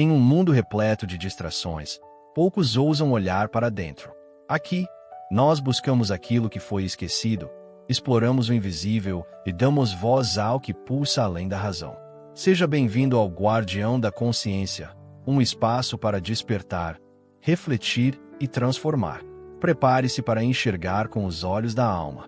Em um mundo repleto de distrações, poucos ousam olhar para dentro. Aqui, nós buscamos aquilo que foi esquecido, exploramos o invisível e damos voz ao que pulsa além da razão. Seja bem-vindo ao Guardião da Consciência, um espaço para despertar, refletir e transformar. Prepare-se para enxergar com os olhos da alma.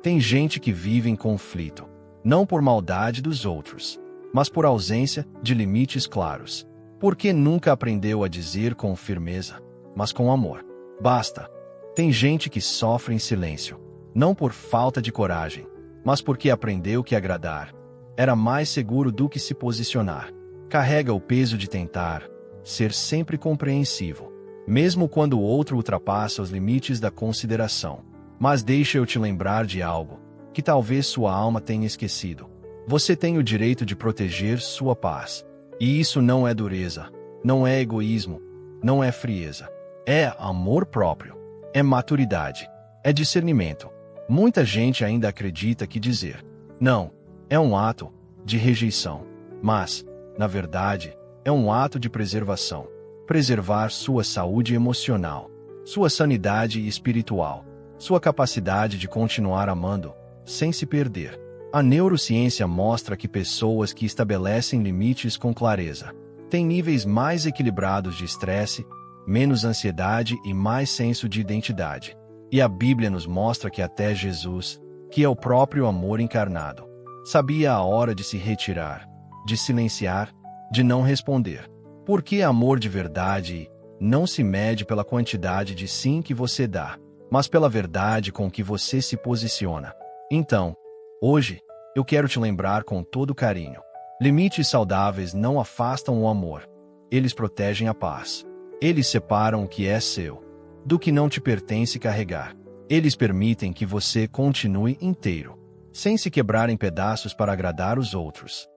Tem gente que vive em conflito, não por maldade dos outros, mas por ausência de limites claros. Porque nunca aprendeu a dizer com firmeza, mas com amor: basta. Tem gente que sofre em silêncio, não por falta de coragem, mas porque aprendeu que agradar era mais seguro do que se posicionar. Carrega o peso de tentar ser sempre compreensivo, mesmo quando o outro ultrapassa os limites da consideração. Mas deixa eu te lembrar de algo que talvez sua alma tenha esquecido. Você tem o direito de proteger sua paz. E isso não é dureza, não é egoísmo, não é frieza. É amor próprio, é maturidade, é discernimento. Muita gente ainda acredita que dizer não é um ato de rejeição, mas, na verdade, é um ato de preservação. Preservar sua saúde emocional, sua sanidade espiritual, sua capacidade de continuar amando, sem se perder. A neurociência mostra que pessoas que estabelecem limites com clareza têm níveis mais equilibrados de estresse, menos ansiedade e mais senso de identidade. E a Bíblia nos mostra que até Jesus, que é o próprio amor encarnado, sabia a hora de se retirar, de silenciar, de não responder. Porque amor de verdade não se mede pela quantidade de sim que você dá, mas pela verdade com que você se posiciona. Então, hoje, eu quero te lembrar com todo carinho: limites saudáveis não afastam o amor. Eles protegem a paz. Eles separam o que é seu do que não te pertence carregar. Eles permitem que você continue inteiro, sem se quebrar em pedaços para agradar os outros.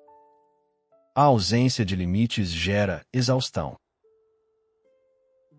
A ausência de limites gera exaustão.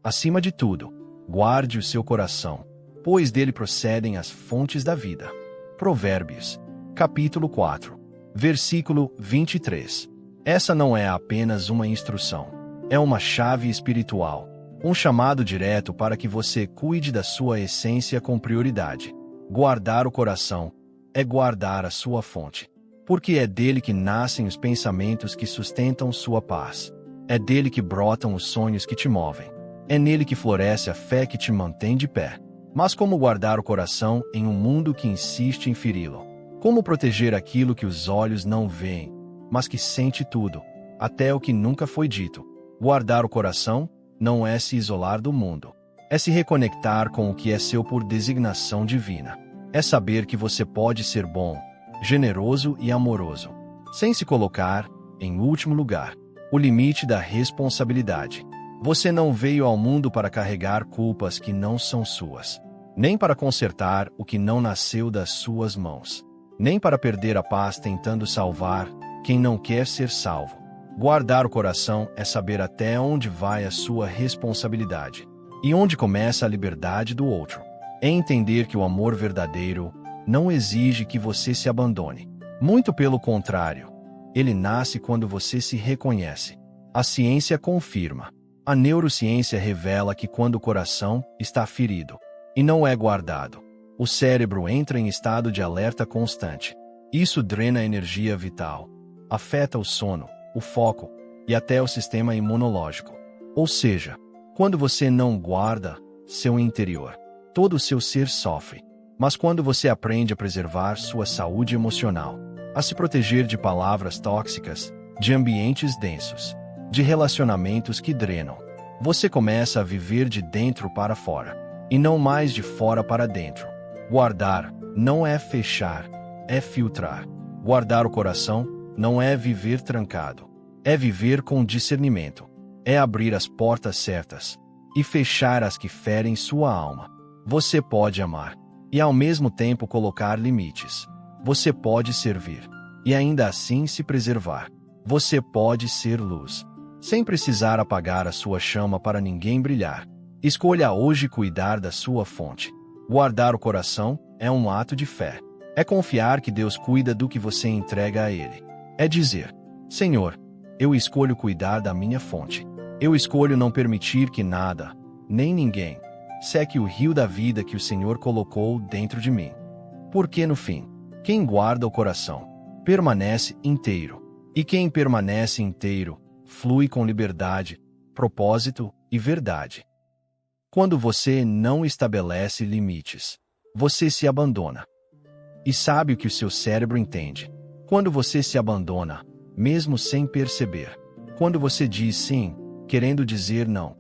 Acima de tudo, guarde o seu coração, pois dele procedem as fontes da vida. Provérbios, capítulo 4, versículo 23. Essa não é apenas uma instrução, é uma chave espiritual, um chamado direto para que você cuide da sua essência com prioridade. Guardar o coração é guardar a sua fonte, porque é dele que nascem os pensamentos que sustentam sua paz. É dele que brotam os sonhos que te movem. É nele que floresce a fé que te mantém de pé. Mas como guardar o coração em um mundo que insiste em feri-lo? Como proteger aquilo que os olhos não veem, mas que sente tudo, até o que nunca foi dito? Guardar o coração não é se isolar do mundo. É se reconectar com o que é seu por designação divina. É saber que você pode ser bom, generoso e amoroso, sem se colocar em último lugar. O limite da responsabilidade. Você não veio ao mundo para carregar culpas que não são suas, nem para consertar o que não nasceu das suas mãos, nem para perder a paz tentando salvar quem não quer ser salvo. Guardar o coração é saber até onde vai a sua responsabilidade e onde começa a liberdade do outro. É entender que o amor verdadeiro não exige que você se abandone. Muito pelo contrário, ele nasce quando você se reconhece. A ciência confirma. A neurociência revela que quando o coração está ferido e não é guardado, o cérebro entra em estado de alerta constante. Isso drena a energia vital, afeta o sono, o foco e até o sistema imunológico. Ou seja, quando você não guarda seu interior, todo o seu ser sofre. Mas quando você aprende a preservar sua saúde emocional, a se proteger de palavras tóxicas, de ambientes densos, de relacionamentos que drenam, você começa a viver de dentro para fora, e não mais de fora para dentro. Guardar não é fechar, é filtrar. Guardar o coração não é viver trancado, é viver com discernimento. É abrir as portas certas e fechar as que ferem sua alma. Você pode amar e ao mesmo tempo colocar limites. Você pode servir e ainda assim se preservar. Você pode ser luz, sem precisar apagar a sua chama para ninguém brilhar. Escolha hoje cuidar da sua fonte. Guardar o coração é um ato de fé. É confiar que Deus cuida do que você entrega a Ele. É dizer: Senhor, Eu escolho cuidar da minha fonte. Eu escolho não permitir que nada, nem ninguém, seque o rio da vida que o Senhor colocou dentro de mim. Porque no fim, quem guarda o coração, permanece inteiro. E quem permanece inteiro, flui com liberdade, propósito e verdade. Quando você não estabelece limites, você se abandona. E sabe o que o seu cérebro entende? Quando você se abandona, mesmo sem perceber. Quando você diz sim, querendo dizer não.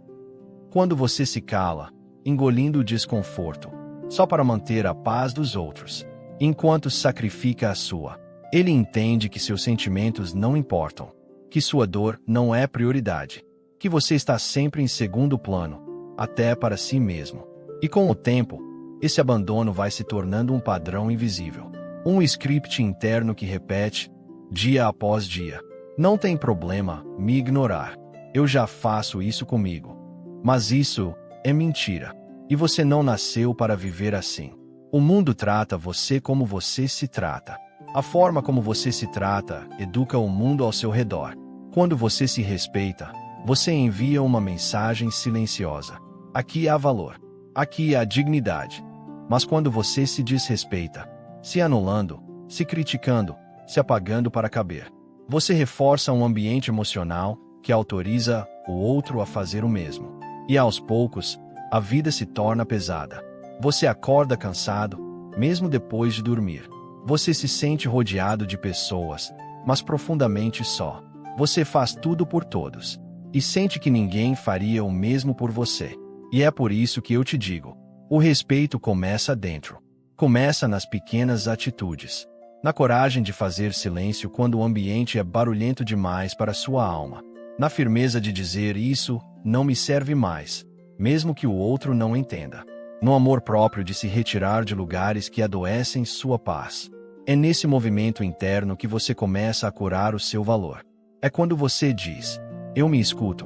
Quando você se cala, engolindo o desconforto, só para manter a paz dos outros, enquanto sacrifica a sua. Ele entende que seus sentimentos não importam, que sua dor não é prioridade, que você está sempre em segundo plano, até para si mesmo. E com o tempo, esse abandono vai se tornando um padrão invisível. Um script interno que repete, dia após dia. Não tem problema me ignorar. Eu já faço isso comigo. Mas isso é mentira. E você não nasceu para viver assim. O mundo trata você como você se trata. A forma como você se trata educa o mundo ao seu redor. Quando você se respeita, você envia uma mensagem silenciosa. Aqui há valor. Aqui há dignidade. Mas quando você se desrespeita, se anulando, se criticando, se apagando para caber, você reforça um ambiente emocional que autoriza o outro a fazer o mesmo. E aos poucos, a vida se torna pesada. Você acorda cansado, mesmo depois de dormir. Você se sente rodeado de pessoas, mas profundamente só. Você faz tudo por todos. E sente que ninguém faria o mesmo por você. E é por isso que eu te digo: o respeito começa dentro. Começa nas pequenas atitudes. Na coragem de fazer silêncio quando o ambiente é barulhento demais para sua alma. Na firmeza de dizer isso não me serve mais, mesmo que o outro não entenda. No amor próprio de se retirar de lugares que adoecem sua paz. É nesse movimento interno que você começa a curar o seu valor. É quando você diz: eu me escuto,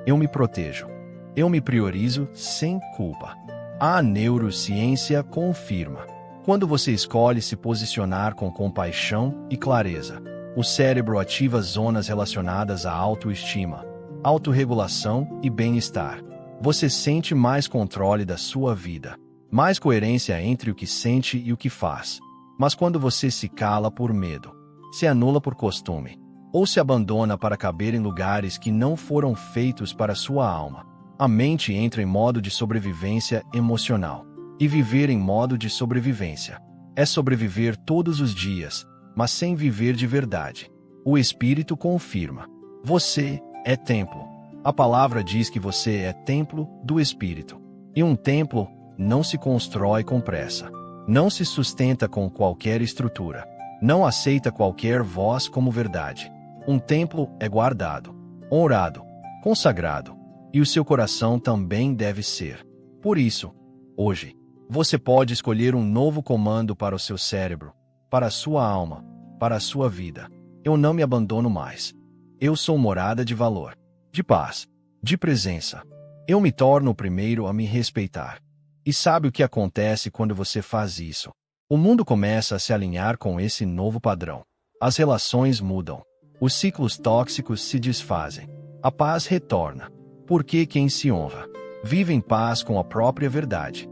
eu me protejo, eu me priorizo sem culpa. A neurociência confirma. Quando você escolhe se posicionar com compaixão e clareza, o cérebro ativa zonas relacionadas à autoestima, autorregulação e bem-estar. Você sente mais controle da sua vida, mais coerência entre o que sente e o que faz. Mas quando você se cala por medo, se anula por costume, ou se abandona para caber em lugares que não foram feitos para sua alma, a mente entra em modo de sobrevivência emocional. E viver em modo de sobrevivência é sobreviver todos os dias, mas sem viver de verdade. O Espírito confirma: você é templo. A palavra diz que você é templo do Espírito. E um templo não se constrói com pressa. Não se sustenta com qualquer estrutura. Não aceita qualquer voz como verdade. Um templo é guardado, honrado, consagrado. E o seu coração também deve ser. Por isso, hoje, você pode escolher um novo comando para o seu cérebro, para a sua alma, para a sua vida. Eu não me abandono mais. Eu sou morada de valor, de paz, de presença. Eu me torno o primeiro a me respeitar. E sabe o que acontece quando você faz isso? O mundo começa a se alinhar com esse novo padrão. As relações mudam. Os ciclos tóxicos se desfazem. A paz retorna. Porque quem se honra, vive em paz com a própria verdade.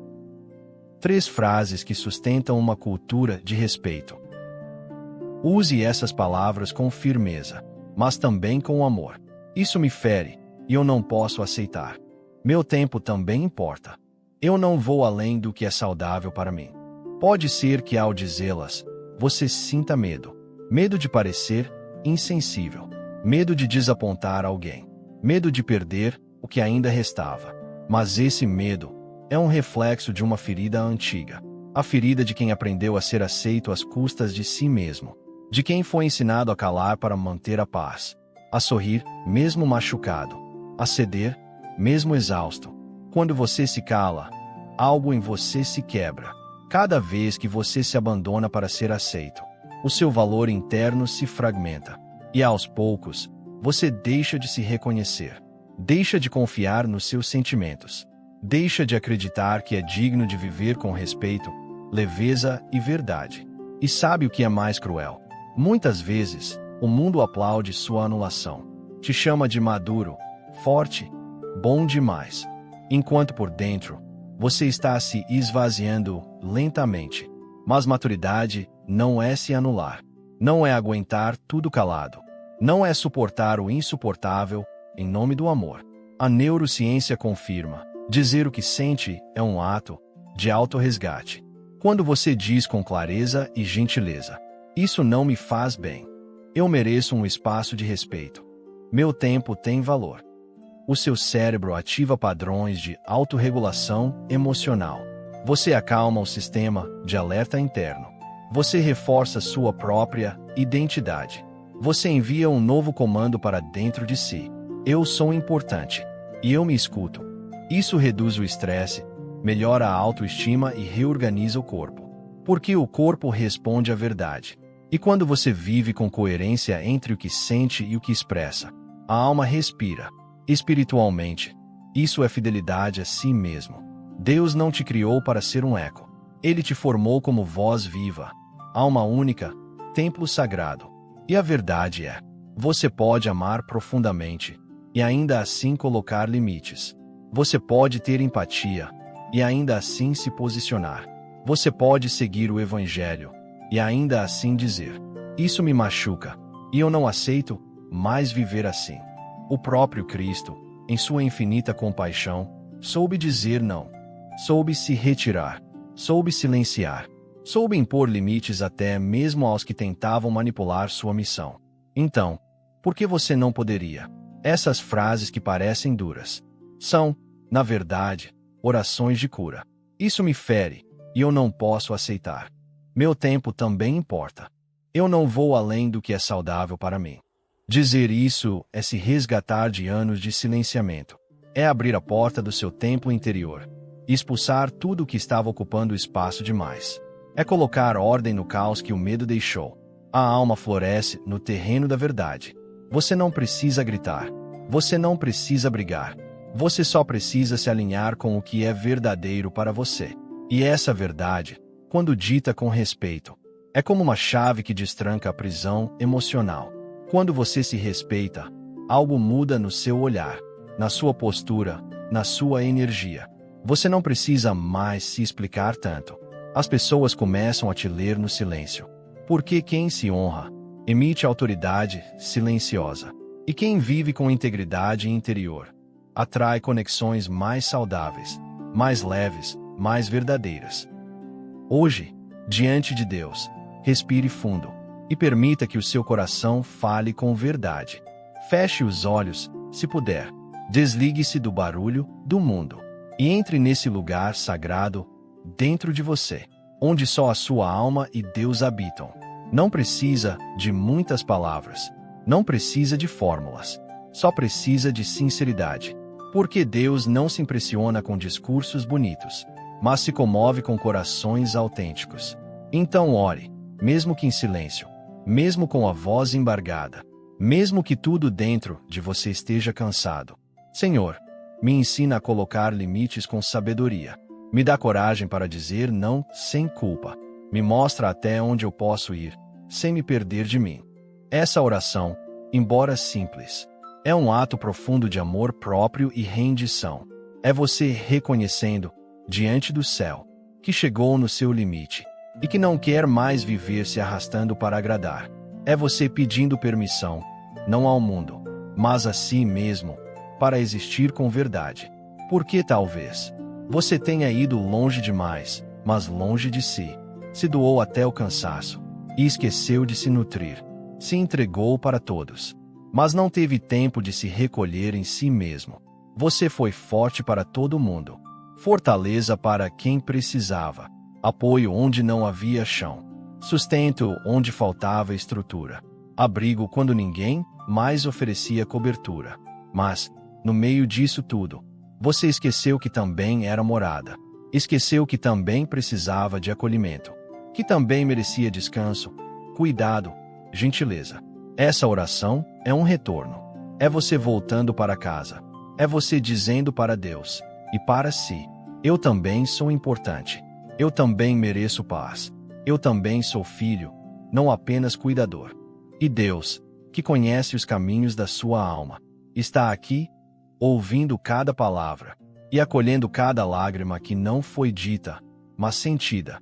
3 frases que sustentam uma cultura de respeito. Use essas palavras com firmeza, mas também com amor. Isso me fere, e eu não posso aceitar. Meu tempo também importa. Eu não vou além do que é saudável para mim. Pode ser que ao dizê-las, você sinta medo. Medo de parecer insensível. Medo de desapontar alguém. Medo de perder o que ainda restava. Mas esse medo é um reflexo de uma ferida antiga. A ferida de quem aprendeu a ser aceito às custas de si mesmo. De quem foi ensinado a calar para manter a paz. A sorrir, mesmo machucado. A ceder, mesmo exausto. Quando você se cala, algo em você se quebra. Cada vez que você se abandona para ser aceito, o seu valor interno se fragmenta. E aos poucos, você deixa de se reconhecer. Deixa de confiar nos seus sentimentos. Deixa de acreditar que é digno de viver com respeito, leveza e verdade. E sabe o que é mais cruel? Muitas vezes, o mundo aplaude sua anulação. Te chama de maduro, forte, bom demais. Enquanto por dentro, você está se esvaziando lentamente. Mas maturidade não é se anular. Não é aguentar tudo calado. Não é suportar o insuportável em nome do amor. A neurociência confirma: dizer o que sente é um ato de autorresgate. Quando você diz com clareza e gentileza: isso não me faz bem. Eu mereço um espaço de respeito. Meu tempo tem valor. O seu cérebro ativa padrões de autorregulação emocional. Você acalma o sistema de alerta interno. Você reforça sua própria identidade. Você envia um novo comando para dentro de si. Eu sou importante. E eu me escuto. Isso reduz o estresse, melhora a autoestima e reorganiza o corpo. Porque o corpo responde à verdade. E quando você vive com coerência entre o que sente e o que expressa, a alma respira. Espiritualmente, isso é fidelidade a si mesmo. Deus não te criou para ser um eco. Ele te formou como voz viva, alma única, templo sagrado. E a verdade é: você pode amar profundamente e ainda assim colocar limites. Você pode ter empatia e ainda assim se posicionar. Você pode seguir o Evangelho e ainda assim dizer: isso me machuca e eu não aceito mais viver assim. O próprio Cristo, em sua infinita compaixão, soube dizer não. Soube se retirar. Soube silenciar. Soube impor limites até mesmo aos que tentavam manipular sua missão. Então, por que você não poderia? Essas frases que parecem duras são, na verdade, orações de cura. Isso me fere, e eu não posso aceitar. Meu tempo também importa. Eu não vou além do que é saudável para mim. Dizer isso é se resgatar de anos de silenciamento. É abrir a porta do seu templo interior. Expulsar tudo o que estava ocupando espaço demais. É colocar ordem no caos que o medo deixou. A alma floresce no terreno da verdade. Você não precisa gritar. Você não precisa brigar. Você só precisa se alinhar com o que é verdadeiro para você. E essa verdade, quando dita com respeito, é como uma chave que destranca a prisão emocional. Quando você se respeita, algo muda no seu olhar, na sua postura, na sua energia. Você não precisa mais se explicar tanto. As pessoas começam a te ler no silêncio. Porque quem se honra, emite autoridade silenciosa. E quem vive com integridade interior, atrai conexões mais saudáveis, mais leves, mais verdadeiras. Hoje, diante de Deus, respire fundo e permita que o seu coração fale com verdade. Feche os olhos, se puder. Desligue-se do barulho do mundo e entre nesse lugar sagrado dentro de você, onde só a sua alma e Deus habitam. Não precisa de muitas palavras. Não precisa de fórmulas. Só precisa de sinceridade. Porque Deus não se impressiona com discursos bonitos, mas se comove com corações autênticos. Então ore, mesmo que em silêncio, mesmo com a voz embargada, mesmo que tudo dentro de você esteja cansado. Senhor, me ensina a colocar limites com sabedoria. Me dá coragem para dizer não sem culpa. Me mostra até onde eu posso ir, sem me perder de mim. Essa oração, embora simples, é um ato profundo de amor próprio e rendição. É você reconhecendo, diante do céu, que chegou no seu limite e que não quer mais viver se arrastando para agradar. É você pedindo permissão, não ao mundo, mas a si mesmo, para existir com verdade. Porque talvez você tenha ido longe demais, mas longe de si. Se doou até o cansaço e esqueceu de se nutrir. Se entregou para todos, mas não teve tempo de se recolher em si mesmo. Você foi forte para todo mundo, fortaleza para quem precisava, apoio onde não havia chão, sustento onde faltava estrutura, abrigo quando ninguém mais oferecia cobertura. Mas, no meio disso tudo, você esqueceu que também era morada, esqueceu que também precisava de acolhimento, que também merecia descanso, cuidado, gentileza. Essa oração é um retorno. É você voltando para casa. É você dizendo para Deus e para si: eu também sou importante. Eu também mereço paz. Eu também sou filho, não apenas cuidador. E Deus, que conhece os caminhos da sua alma, está aqui, ouvindo cada palavra e acolhendo cada lágrima que não foi dita, mas sentida.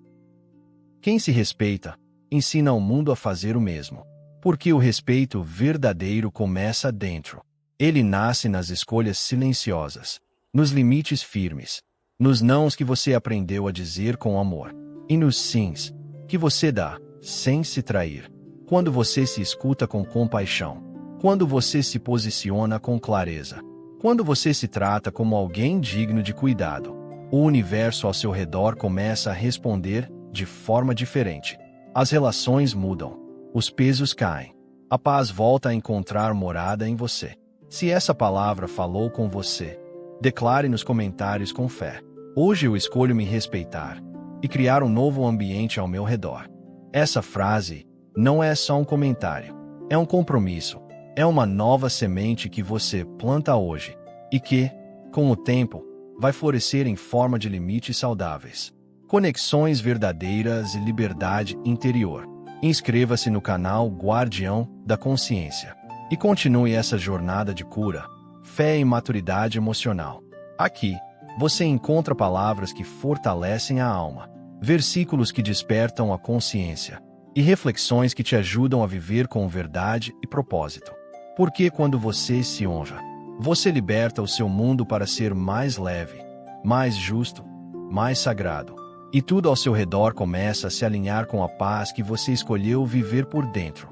Quem se respeita, ensina ao mundo a fazer o mesmo, porque o respeito verdadeiro começa dentro. Ele nasce nas escolhas silenciosas, nos limites firmes, nos nãos que você aprendeu a dizer com amor, e nos sims que você dá, sem se trair. Quando você se escuta com compaixão, quando você se posiciona com clareza, quando você se trata como alguém digno de cuidado, o universo ao seu redor começa a responder de forma diferente. As relações mudam, os pesos caem, a paz volta a encontrar morada em você. Se essa palavra falou com você, declare nos comentários com fé: hoje eu escolho me respeitar e criar um novo ambiente ao meu redor. Essa frase não é só um comentário, é um compromisso, é uma nova semente que você planta hoje e que, com o tempo, vai florescer em forma de limites saudáveis, conexões verdadeiras e liberdade interior. Inscreva-se no canal Guardião da Consciência e continue essa jornada de cura, fé e maturidade emocional. Aqui, você encontra palavras que fortalecem a alma, versículos que despertam a consciência e reflexões que te ajudam a viver com verdade e propósito. Porque quando você se honra, você liberta o seu mundo para ser mais leve, mais justo, mais sagrado. E tudo ao seu redor começa a se alinhar com a paz que você escolheu viver por dentro.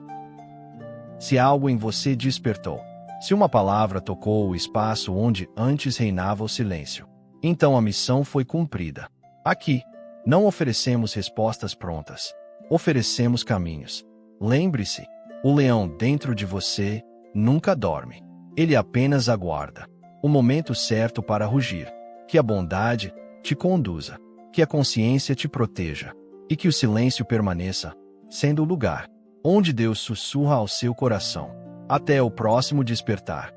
Se algo em você despertou, se uma palavra tocou o espaço onde antes reinava o silêncio, então a missão foi cumprida. Aqui, não oferecemos respostas prontas, oferecemos caminhos. Lembre-se, o leão dentro de você nunca dorme. Ele apenas aguarda o momento certo para rugir. Que a bondade te conduza, que a consciência te proteja e que o silêncio permaneça sendo o lugar onde Deus sussurra ao seu coração. Até o próximo despertar.